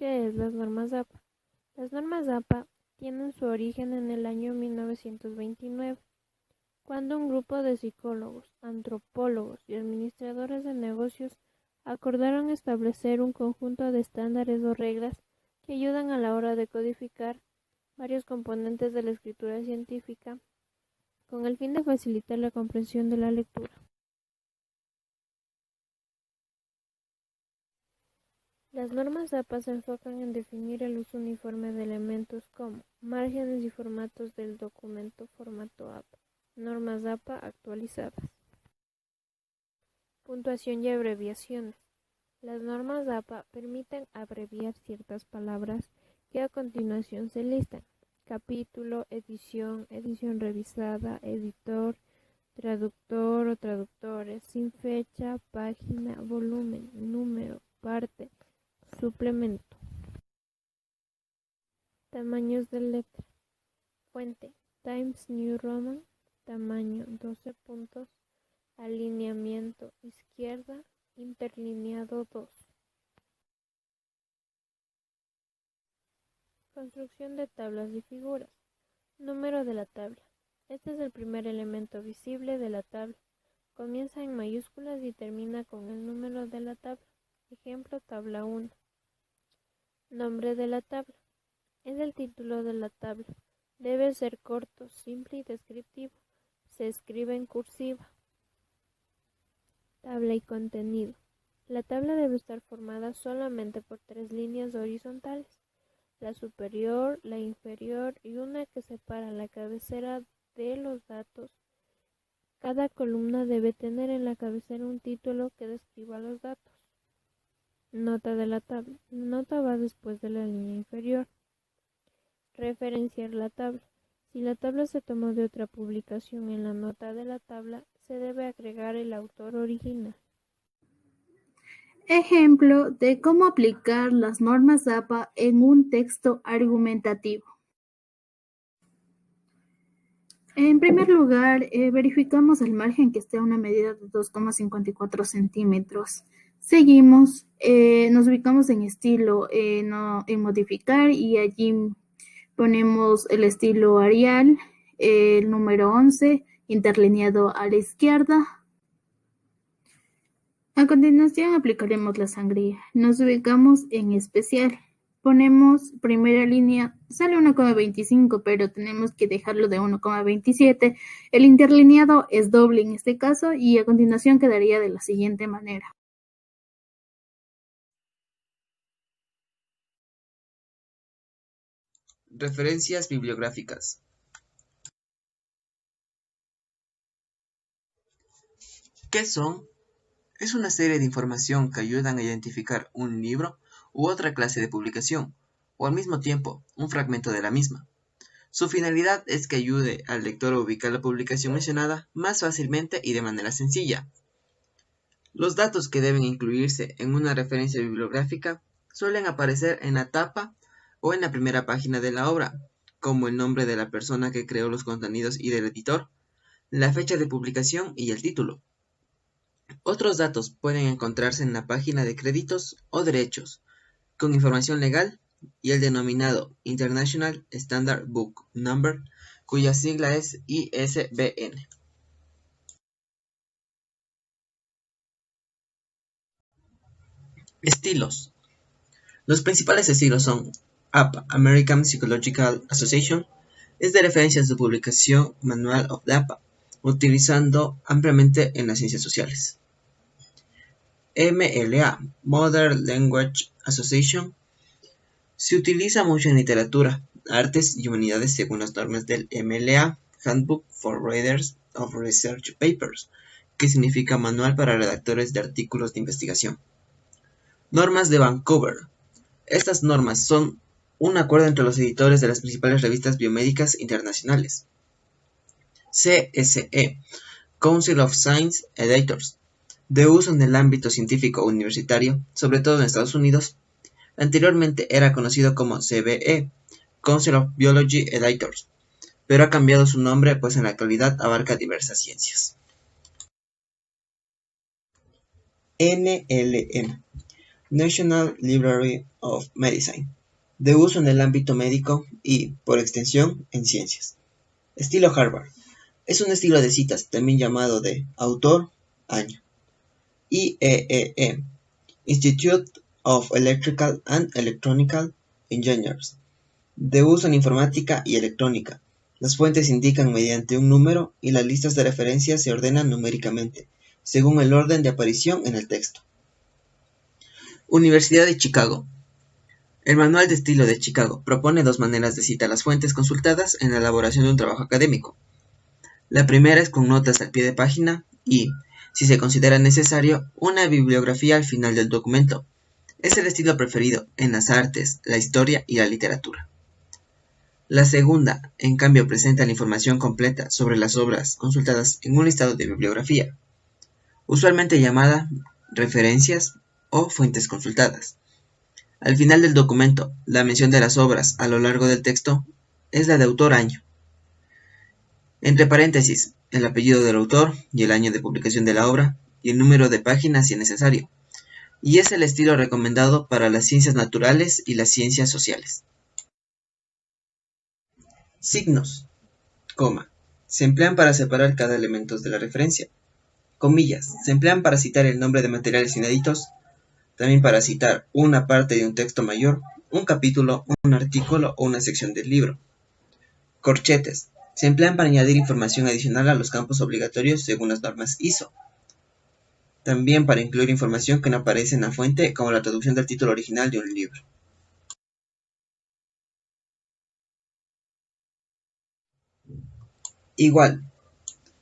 ¿Qué es las normas APA? Las normas APA tienen su origen en el año 1929, cuando un grupo de psicólogos, antropólogos y administradores de negocios acordaron establecer un conjunto de estándares o reglas que ayudan a la hora de codificar varios componentes de la escritura científica con el fin de facilitar la comprensión de la lectura. Las normas APA se enfocan en definir el uso uniforme de elementos como márgenes y formatos del documento formato APA, normas APA actualizadas. Puntuación y abreviaciones. Las normas APA permiten abreviar ciertas palabras que a continuación se listan: capítulo, edición, edición revisada, editor, traductor o traductores, sin fecha, página, volumen, número, parte, suplemento. Tamaños de letra. Fuente: Times New Roman, tamaño 12 puntos, alineamiento izquierda, interlineado 2. Construcción de tablas y figuras. Número de la tabla. Este es el primer elemento visible de la tabla. Comienza en mayúsculas y termina con el número de la tabla. Ejemplo, tabla 1. Nombre de la tabla. Es el título de la tabla. Debe ser corto, simple y descriptivo. Se escribe en cursiva. Tabla y contenido. La tabla debe estar formada solamente por 3 líneas horizontales: la superior, la inferior y una que separa la cabecera de los datos. Cada columna debe tener en la cabecera un título que describa los datos. Nota de la tabla. La nota va después de la línea inferior. Referenciar la tabla. Si la tabla se tomó de otra publicación, en la nota de la tabla se debe agregar el autor original. Ejemplo de cómo aplicar las normas APA en un texto argumentativo. En primer lugar, verificamos el margen que esté a una medida de 2,54 centímetros. Seguimos, nos ubicamos en estilo, en modificar, y allí ponemos el estilo Arial, el número 11, interlineado a la izquierda. A continuación aplicaremos la sangría. Nos ubicamos en especial. Ponemos primera línea, sale 1,25, pero tenemos que dejarlo de 1,27. El interlineado es doble en este caso y a continuación quedaría de la siguiente manera. Referencias bibliográficas. ¿Qué son? Es una serie de información que ayudan a identificar un libro u otra clase de publicación, o al mismo tiempo, un fragmento de la misma. Su finalidad es que ayude al lector a ubicar la publicación mencionada más fácilmente y de manera sencilla. Los datos que deben incluirse en una referencia bibliográfica suelen aparecer en la tapa o en la primera página de la obra, como el nombre de la persona que creó los contenidos y del editor, la fecha de publicación y el título. Otros datos pueden encontrarse en la página de créditos o derechos, con información legal, y el denominado International Standard Book Number, cuya sigla es ISBN. Estilos. Los principales estilos son APA, American Psychological Association, es de referencia a su publicación Manual of the APA, utilizando ampliamente en las ciencias sociales. MLA, Modern Language Association, se utiliza mucho en literatura, artes y humanidades según las normas del MLA, Handbook for Readers of Research Papers, que significa Manual para redactores de artículos de investigación. Normas de Vancouver. Estas normas son un acuerdo entre los editores de las principales revistas biomédicas internacionales. CSE, Council of Science Editors, de uso en el ámbito científico universitario, sobre todo en Estados Unidos. Anteriormente era conocido como CBE, Council of Biology Editors, pero ha cambiado su nombre pues en la actualidad abarca diversas ciencias. NLM, National Library of Medicine, de uso en el ámbito médico y, por extensión, en ciencias. Estilo Harvard. Es un estilo de citas, también llamado de autor, año. IEEE, Institute of Electrical and Electronical Engineers, de uso en informática y electrónica. Las fuentes se indican mediante un número y las listas de referencias se ordenan numéricamente, según el orden de aparición en el texto. Universidad de Chicago. El Manual de Estilo de Chicago propone dos maneras de citar las fuentes consultadas en la elaboración de un trabajo académico. La primera es con notas al pie de página y, si se considera necesario, una bibliografía al final del documento. Es el estilo preferido en las artes, la historia y la literatura. La segunda, en cambio, presenta la información completa sobre las obras consultadas en un listado de bibliografía, usualmente llamada referencias o fuentes consultadas. Al final del documento, la mención de las obras a lo largo del texto es la de autor año. Entre paréntesis, el apellido del autor y el año de publicación de la obra y el número de páginas si es necesario. Y es el estilo recomendado para las ciencias naturales y las ciencias sociales. Signos, coma, se emplean para separar cada elemento de la referencia. Comillas, se emplean para citar el nombre de materiales inéditos, también para citar una parte de un texto mayor, un capítulo, un artículo o una sección del libro. Corchetes, se emplean para añadir información adicional a los campos obligatorios según las normas ISO. También para incluir información que no aparece en la fuente, como la traducción del título original de un libro. Igual,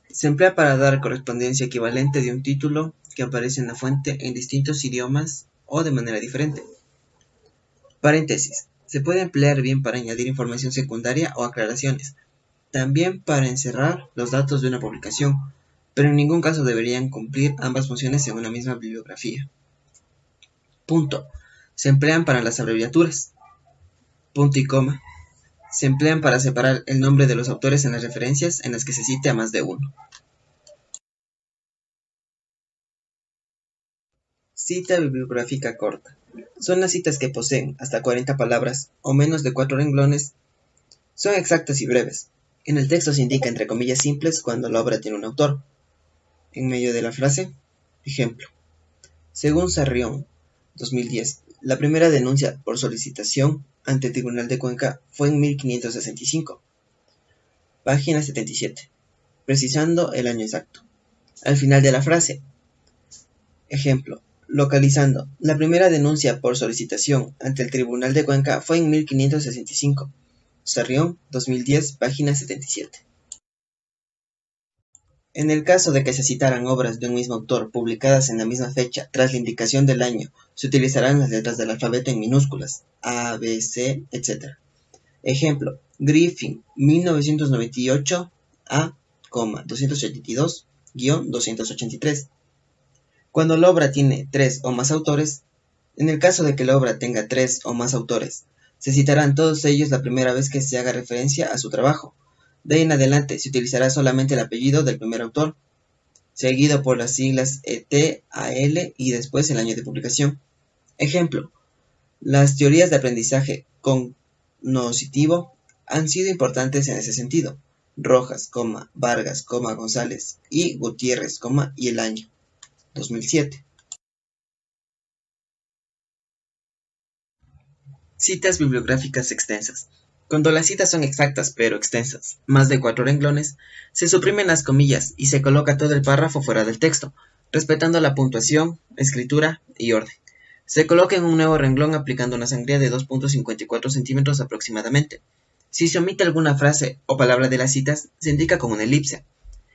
se emplea para dar correspondencia equivalente de un título que aparece en la fuente en distintos idiomas o de manera diferente. Paréntesis, se puede emplear bien para añadir información secundaria o aclaraciones, también para encerrar los datos de una publicación, pero en ningún caso deberían cumplir ambas funciones en una misma bibliografía. Punto. Se emplean para las abreviaturas. Punto y coma. Se emplean para separar el nombre de los autores en las referencias en las que se cite a más de uno. Cita bibliográfica corta. Son las citas que poseen hasta 40 palabras o menos de 4 renglones. Son exactas y breves. En el texto se indica entre comillas simples cuando la obra tiene un autor. En medio de la frase, ejemplo. Según Sarrión, 2010, la primera denuncia por solicitación ante el Tribunal de Cuenca fue en 1565. Página 77. Precisando el año exacto. Al final de la frase, ejemplo. Localizando, la primera denuncia por solicitación ante el Tribunal de Cuenca fue en 1565. Sarrión, 2010, página 77. En el caso de que se citaran obras de un mismo autor publicadas en la misma fecha tras la indicación del año, se utilizarán las letras del alfabeto en minúsculas, A, B, C, etc. Ejemplo, Griffin, 1998, A, 282-283. Cuando la obra tiene 3 o más autores, en el caso de que la obra tenga 3 o más autores, se citarán todos ellos la primera vez que se haga referencia a su trabajo. De ahí en adelante se utilizará solamente el apellido del primer autor, seguido por las siglas ET, AL y después el año de publicación. Ejemplo, las teorías de aprendizaje cognoscitivo han sido importantes en ese sentido. Rojas, Vargas, González y Gutiérrez, y el año, 2007. Citas bibliográficas extensas. Cuando las citas son exactas pero extensas, más de 4 renglones, se suprimen las comillas y se coloca todo el párrafo fuera del texto, respetando la puntuación, escritura y orden. Se coloca en un nuevo renglón aplicando una sangría de 2.54 centímetros aproximadamente. Si se omite alguna frase o palabra de las citas, se indica con una elipse.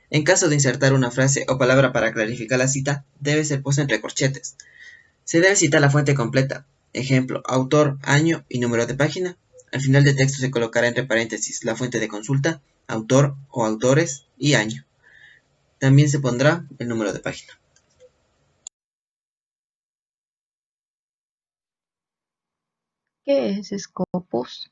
En caso de insertar una frase o palabra para clarificar la cita, debe ser puesta entre corchetes. Se debe citar la fuente completa. Ejemplo, autor, año y número de página. Al final del texto se colocará entre paréntesis la fuente de consulta, autor o autores y año. También se pondrá el número de página. ¿Qué es Scopus?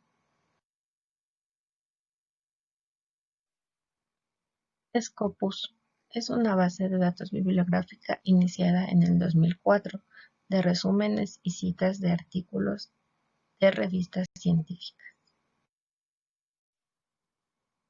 Scopus es una base de datos bibliográfica iniciada en el 2004 de resúmenes y citas de artículos de revistas científicas.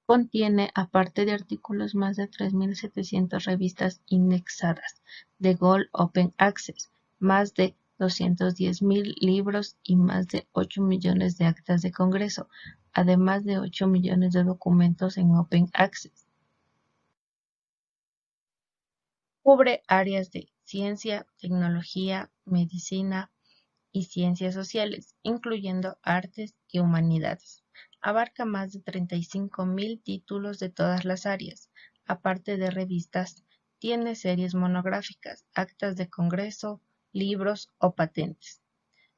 Contiene, aparte de artículos, más de 3.700 revistas indexadas de Gold Open Access, más de 210.000 libros y más de 8 millones de actas de congreso, además de 8 millones de documentos en Open Access. Cubre áreas de ciencia, tecnología, medicina y ciencias sociales, incluyendo artes y humanidades. Abarca más de 35.000 títulos de todas las áreas. Aparte de revistas, tiene series monográficas, actas de congreso, libros o patentes.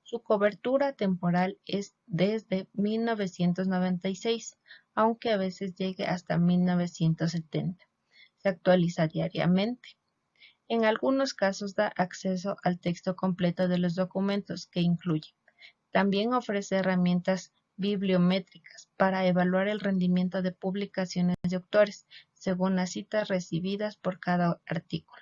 Su cobertura temporal es desde 1996, aunque a veces llegue hasta 1970. Se actualiza diariamente. En algunos casos da acceso al texto completo de los documentos que incluye. También ofrece herramientas bibliométricas para evaluar el rendimiento de publicaciones de autores, según las citas recibidas por cada artículo.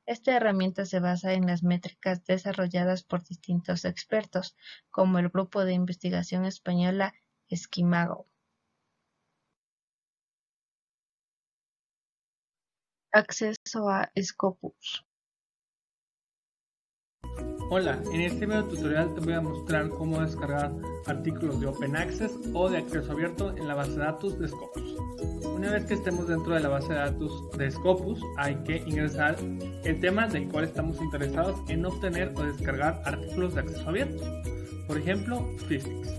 Esta herramienta se basa en las métricas desarrolladas por distintos expertos, como el grupo de investigación española Esquimago. Acceso a Scopus. Hola, en este video tutorial te voy a mostrar cómo descargar artículos de Open Access o de acceso abierto en la base de datos de Scopus. Una vez que estemos dentro de la base de datos de Scopus, hay que ingresar el tema del cual estamos interesados en obtener o descargar artículos de acceso abierto. Por ejemplo, Physics.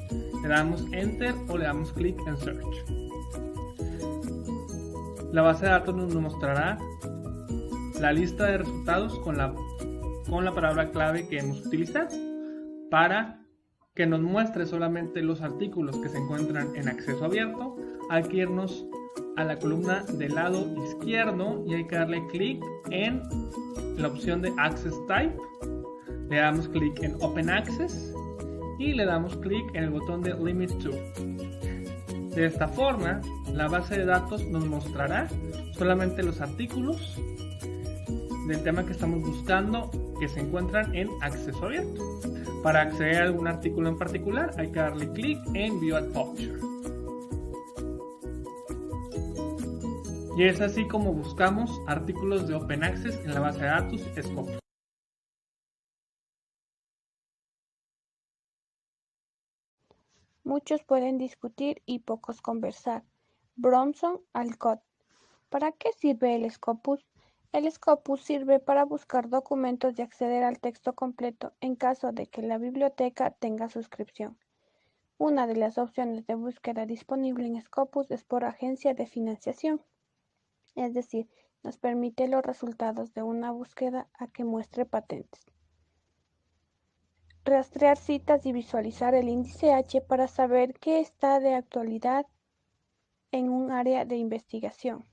Le damos Enter o le damos clic en Search. La base de datos nos mostrará la lista de resultados con la palabra clave que hemos utilizado para que nos muestre solamente los artículos que se encuentran en acceso abierto. Hay que irnos a la columna del lado izquierdo y hay que darle clic en la opción de Access Type. Le damos clic en Open Access y le damos clic en el botón de Limit To. De esta forma, la base de datos nos mostrará solamente los artículos del tema que estamos buscando que se encuentran en acceso abierto. Para acceder a algún artículo en particular, hay que darle clic en View at Publisher. Y es así como buscamos artículos de Open Access en la base de datos Scopus. Muchos pueden discutir y pocos conversar. Bronson Alcott. ¿Para qué sirve el Scopus? El Scopus sirve para buscar documentos y acceder al texto completo en caso de que la biblioteca tenga suscripción. Una de las opciones de búsqueda disponible en Scopus es por agencia de financiación, es decir, nos permite los resultados de una búsqueda a que muestre patentes. Rastrear citas y visualizar el índice H para saber qué está de actualidad en un área de investigación.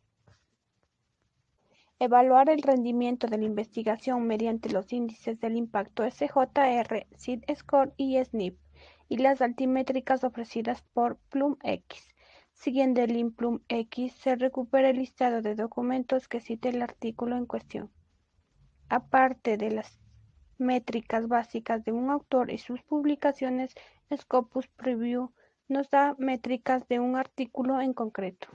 Evaluar el rendimiento de la investigación mediante los índices del impacto SJR, SID-Score y SNP, y las altimétricas ofrecidas por PlumX. Siguiendo el link PlumX, se recupera el listado de documentos que cite el artículo en cuestión. Aparte de las métricas básicas de un autor y sus publicaciones, Scopus Preview nos da métricas de un artículo en concreto.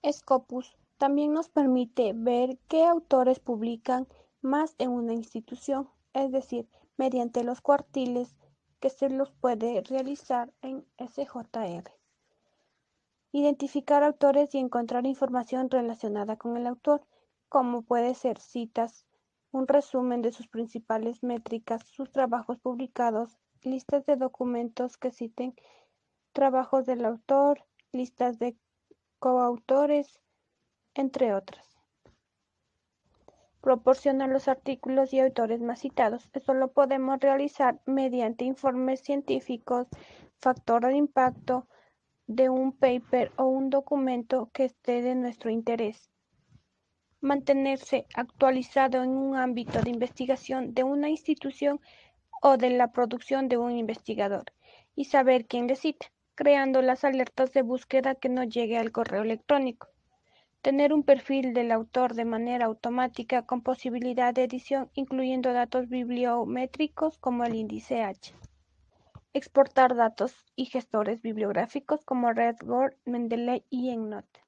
Scopus también nos permite ver qué autores publican más en una institución, es decir, mediante los cuartiles que se los puede realizar en SJR. Identificar autores y encontrar información relacionada con el autor, como puede ser citas, un resumen de sus principales métricas, sus trabajos publicados, listas de documentos que citen trabajos del autor, listas de coautores, entre otras. Proporciona los artículos y autores más citados. Esto lo podemos realizar mediante informes científicos, factor de impacto de un paper o un documento que esté de nuestro interés. Mantenerse actualizado en un ámbito de investigación de una institución o de la producción de un investigador y saber quién le cita, creando las alertas de búsqueda que nos llegue al correo electrónico. Tener un perfil del autor de manera automática con posibilidad de edición, incluyendo datos bibliométricos como el índice H. exportar datos y gestores bibliográficos como RedGold, Mendeley y EndNote.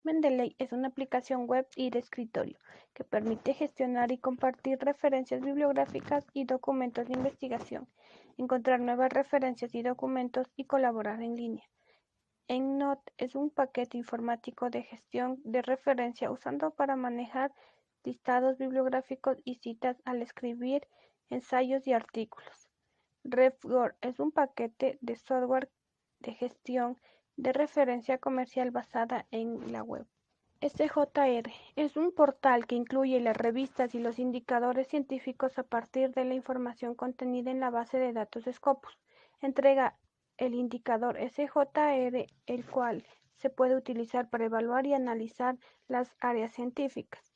Mendeley es una aplicación web y de escritorio que permite gestionar y compartir referencias bibliográficas y documentos de investigación, encontrar nuevas referencias y documentos y colaborar en línea. EndNote es un paquete informático de gestión de referencia usado para manejar listados bibliográficos y citas al escribir ensayos y artículos. RedGold es un paquete de software de gestión de referencia comercial basada en la web. SJR es un portal que incluye las revistas y los indicadores científicos a partir de la información contenida en la base de datos Scopus. Entrega el indicador SJR, el cual se puede utilizar para evaluar y analizar las áreas científicas.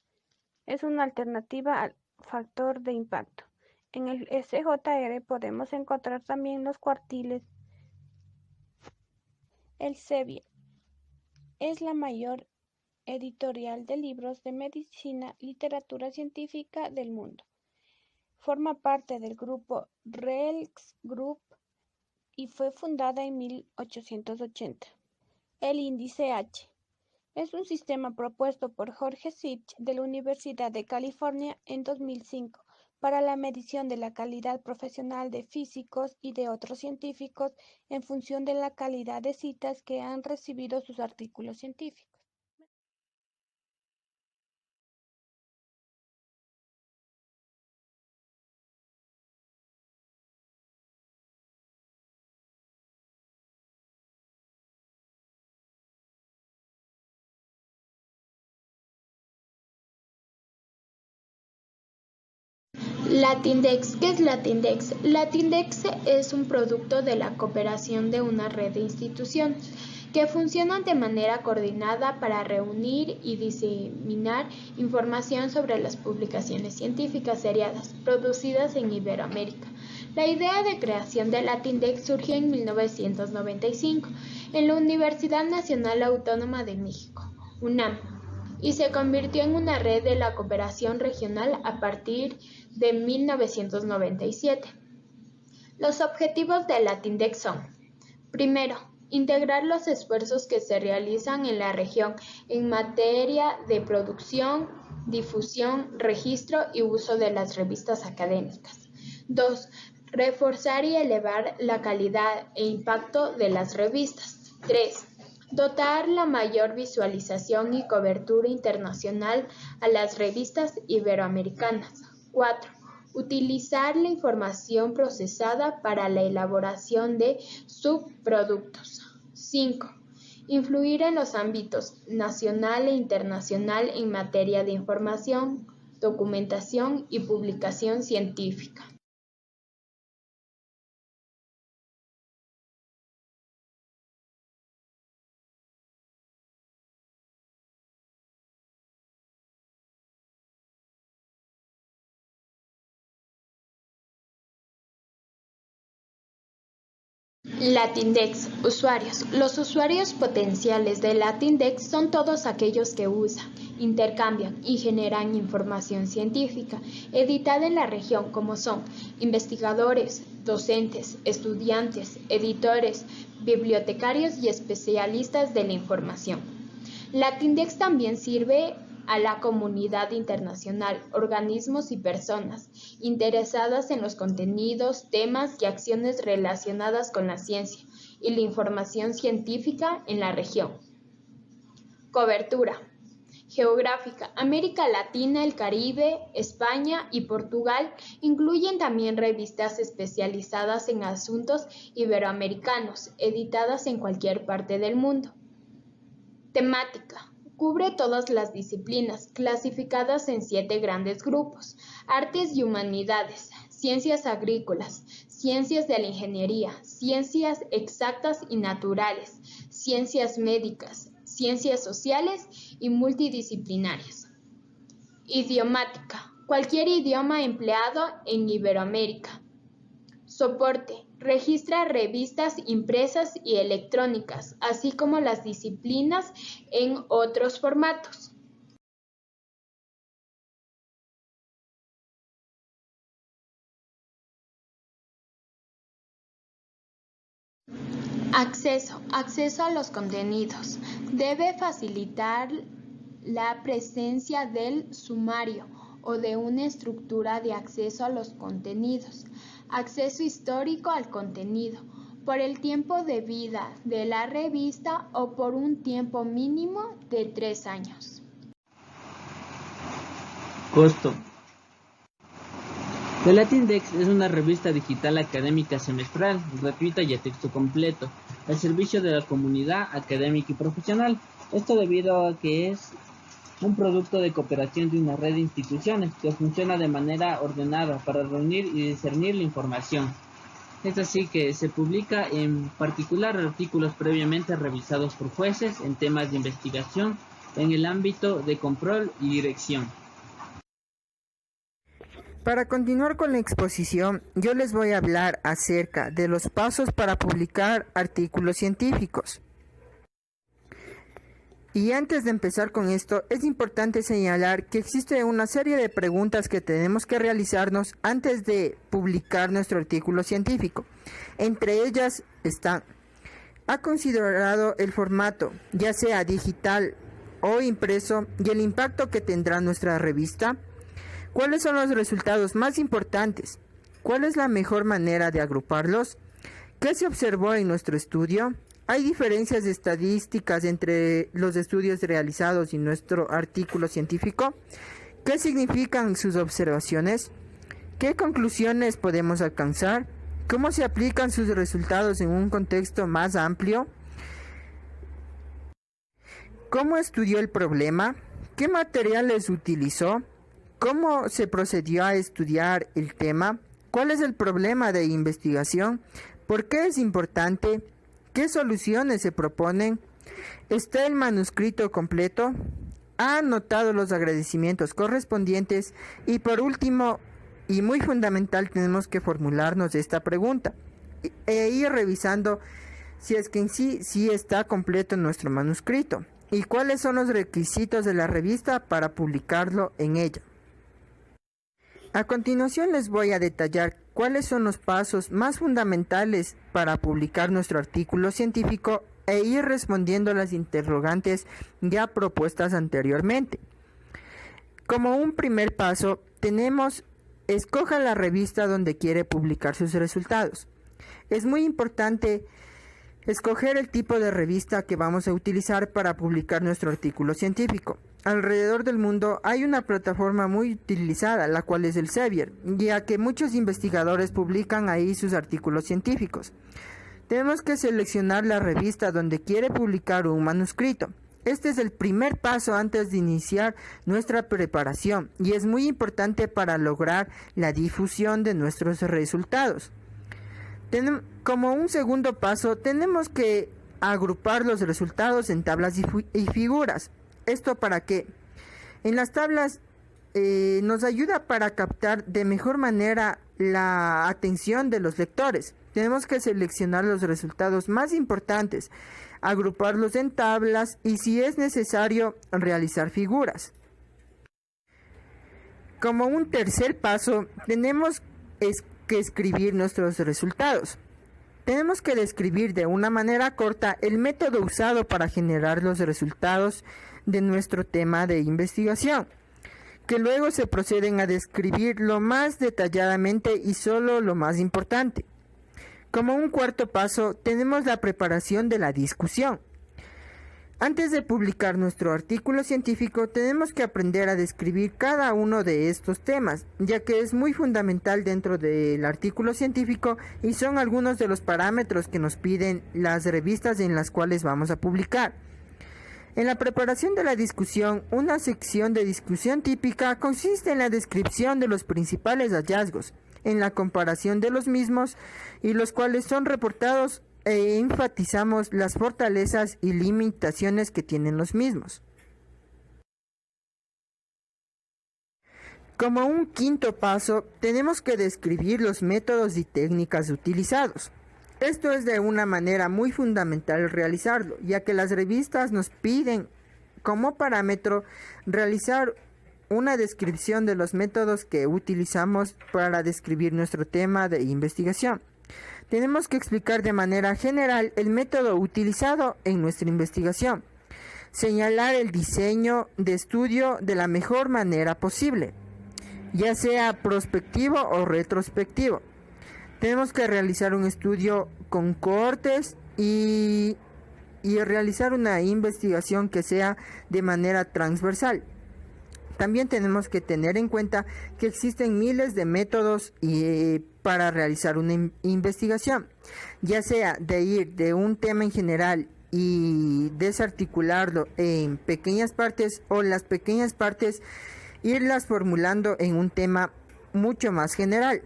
Es una alternativa al factor de impacto. En el SJR podemos encontrar también los cuartiles. Elsevier es la mayor editorial de libros de medicina y literatura científica del mundo. Forma parte del grupo RELX Group y fue fundada en 1880. El índice H es un sistema propuesto por Jorge Sitch de la Universidad de California en 2005 para la medición de la calidad profesional de físicos y de otros científicos en función de la calidad de citas que han recibido sus artículos científicos. Latindex. ¿Qué es Latindex? Latindex es un producto de la cooperación de una red de instituciones que funcionan de manera coordinada para reunir y diseminar información sobre las publicaciones científicas seriadas producidas en Iberoamérica. La idea de creación de Latindex surgió en 1995 en la Universidad Nacional Autónoma de México, UNAM, y se convirtió en una red de la cooperación regional a partir de 1997. Los objetivos de Latindex son: primero, integrar los esfuerzos que se realizan en la región en materia de producción, difusión, registro y uso de las revistas académicas. 2. Reforzar y elevar la calidad e impacto de las revistas. 3. Dotar la mayor visualización y cobertura internacional a las revistas iberoamericanas. 4. Utilizar la información procesada para la elaboración de subproductos. 5. Influir en los ámbitos nacional e internacional en materia de información, documentación y publicación científica. Latindex. Usuarios. Los usuarios potenciales de Latindex son todos aquellos que usan, intercambian y generan información científica editada en la región, como son investigadores, docentes, estudiantes, editores, bibliotecarios y especialistas de la información. Latindex también sirve a la comunidad internacional, organismos y personas interesadas en los contenidos, temas y acciones relacionadas con la ciencia y la información científica en la región. Cobertura geográfica. América Latina, el Caribe, España y Portugal incluyen también revistas especializadas en asuntos iberoamericanos, editadas en cualquier parte del mundo. Temática. Cubre todas las disciplinas, clasificadas en 7 grandes grupos: artes y humanidades, ciencias agrícolas, ciencias de la ingeniería, ciencias exactas y naturales, ciencias médicas, ciencias sociales y multidisciplinarias. Idiomática. Cualquier idioma empleado en Iberoamérica. Soporte. Registra revistas impresas y electrónicas, así como las disciplinas en otros formatos. Acceso a los contenidos. Debe facilitar la presencia del sumario o de una estructura de acceso a los contenidos. Acceso histórico al contenido, por el tiempo de vida de la revista o por un tiempo mínimo de 3 años. Costo. The Latindex es una revista digital académica semestral, gratuita y a texto completo, al servicio de la comunidad académica y profesional. Esto debido a que es un producto de cooperación de una red de instituciones que funciona de manera ordenada para reunir y discernir la información. Es así que se publica en particular artículos previamente revisados por jueces en temas de investigación en el ámbito de control y dirección. Para continuar con la exposición, yo les voy a hablar acerca de los pasos para publicar artículos científicos. Y antes de empezar con esto, es importante señalar que existe una serie de preguntas que tenemos que realizarnos antes de publicar nuestro artículo científico. Entre ellas están: ¿ha considerado el formato, ya sea digital o impreso, y el impacto que tendrá nuestra revista? ¿Cuáles son los resultados más importantes? ¿Cuál es la mejor manera de agruparlos? ¿Qué se observó en nuestro estudio? ¿Hay diferencias estadísticas entre los estudios realizados y nuestro artículo científico? ¿Qué significan sus observaciones? ¿Qué conclusiones podemos alcanzar? ¿Cómo se aplican sus resultados en un contexto más amplio? ¿Cómo estudió el problema? ¿Qué materiales utilizó? ¿Cómo se procedió a estudiar el tema? ¿Cuál es el problema de investigación? ¿Por qué es importante? ¿Qué soluciones se proponen? ¿Está el manuscrito completo? ¿Ha anotado los agradecimientos correspondientes? Y por último, y muy fundamental, tenemos que formularnos esta pregunta e ir revisando si es que en sí está completo nuestro manuscrito y cuáles son los requisitos de la revista para publicarlo en ella. A continuación les voy a detallar cuáles son los pasos más fundamentales para publicar nuestro artículo científico e ir respondiendo las interrogantes ya propuestas anteriormente. Como un primer paso, escoja la revista donde quiere publicar sus resultados. Es muy importante escoger el tipo de revista que vamos a utilizar para publicar nuestro artículo científico. Alrededor del mundo hay una plataforma muy utilizada, la cual es el Elsevier, ya que muchos investigadores publican ahí sus artículos científicos. Tenemos que seleccionar la revista donde quiere publicar un manuscrito. Este es el primer paso antes de iniciar nuestra preparación y es muy importante para lograr la difusión de nuestros resultados. Como un segundo paso, tenemos que agrupar los resultados en tablas y figuras. ¿Esto para qué? En las tablas nos ayuda para captar de mejor manera la atención de los lectores. Tenemos que seleccionar los resultados más importantes, agruparlos en tablas y, si es necesario, realizar figuras. Como un tercer paso, tenemos que escribir nuestros resultados. Tenemos que describir de una manera corta el método usado para generar los resultados de nuestro tema de investigación, que luego se proceden a describirlo más detalladamente y solo lo más importante. Como un cuarto paso, tenemos la preparación de la discusión. Antes de publicar nuestro artículo científico, tenemos que aprender a describir cada uno de estos temas, ya que es muy fundamental dentro del artículo científico y son algunos de los parámetros que nos piden las revistas en las cuales vamos a publicar. En la preparación de la discusión, una sección de discusión típica consiste en la descripción de los principales hallazgos, en la comparación de los mismos y los cuales son reportados e enfatizamos las fortalezas y limitaciones que tienen los mismos. Como un quinto paso, tenemos que describir los métodos y técnicas utilizados. Esto es de una manera muy fundamental realizarlo, ya que las revistas nos piden como parámetro realizar una descripción de los métodos que utilizamos para describir nuestro tema de investigación. tenemos que explicar de manera general el método utilizado en nuestra investigación, señalar el diseño de estudio de la mejor manera posible, ya sea prospectivo o retrospectivo. Tenemos que realizar un estudio con cortes y realizar una investigación que sea de manera transversal. También tenemos que tener en cuenta que existen miles de métodos para realizar una investigación, ya sea de ir de un tema en general y desarticularlo en pequeñas partes, o las pequeñas partes irlas formulando en un tema mucho más general.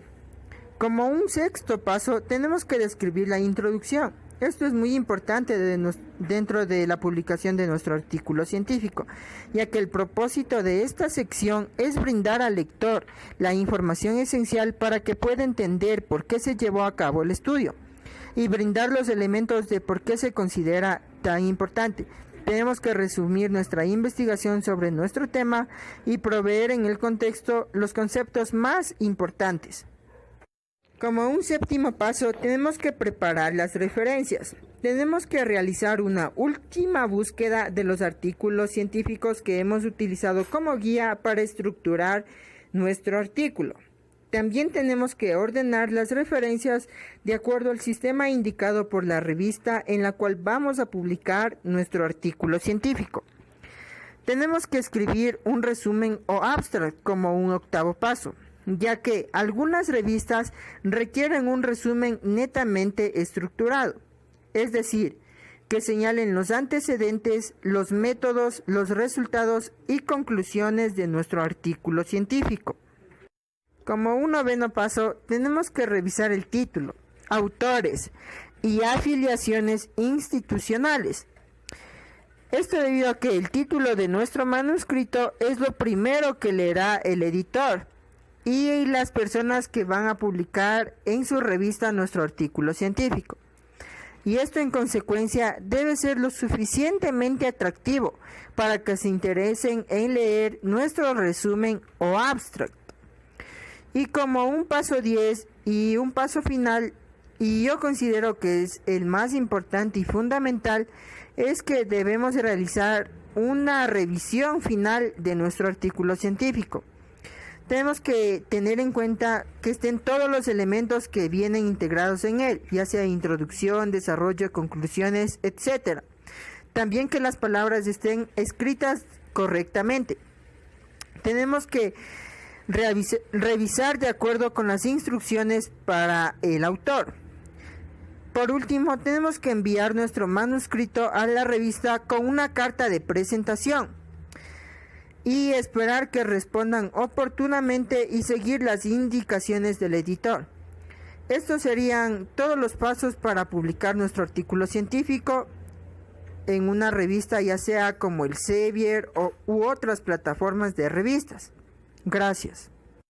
Como un sexto paso, tenemos que describir la introducción. Esto es muy importante dentro de la publicación de nuestro artículo científico, ya que el propósito de esta sección es brindar al lector la información esencial para que pueda entender por qué se llevó a cabo el estudio y brindar los elementos de por qué se considera tan importante. Tenemos que resumir nuestra investigación sobre nuestro tema y proveer en el contexto los conceptos más importantes. Como un séptimo paso, tenemos que preparar las referencias. Tenemos que realizar una última búsqueda de los artículos científicos que hemos utilizado como guía para estructurar nuestro artículo. También tenemos que ordenar las referencias de acuerdo al sistema indicado por la revista en la cual vamos a publicar nuestro artículo científico. Tenemos que escribir un resumen o abstract como un octavo paso, ya que algunas revistas requieren un resumen netamente estructurado, es decir, que señalen los antecedentes, los métodos, los resultados y conclusiones de nuestro artículo científico. Como un noveno paso, tenemos que revisar el título, autores y afiliaciones institucionales. Esto debido a que el título de nuestro manuscrito es lo primero que leerá el editor y las personas que van a publicar en su revista nuestro artículo científico. Y esto en consecuencia debe ser lo suficientemente atractivo para que se interesen en leer nuestro resumen o abstract. Y como un paso 10 y un paso final, y yo considero que es el más importante y fundamental, es que debemos realizar una revisión final de nuestro artículo científico. Tenemos que tener en cuenta que estén todos los elementos que vienen integrados en él, ya sea introducción, desarrollo, conclusiones, etc. También que las palabras estén escritas correctamente. Tenemos que revisar de acuerdo con las instrucciones para el autor. Por último, tenemos que enviar nuestro manuscrito a la revista con una carta de presentación y esperar que respondan oportunamente y seguir las indicaciones del editor. Estos serían todos los pasos para publicar nuestro artículo científico en una revista, ya sea como el Elsevier u otras plataformas de revistas. Gracias.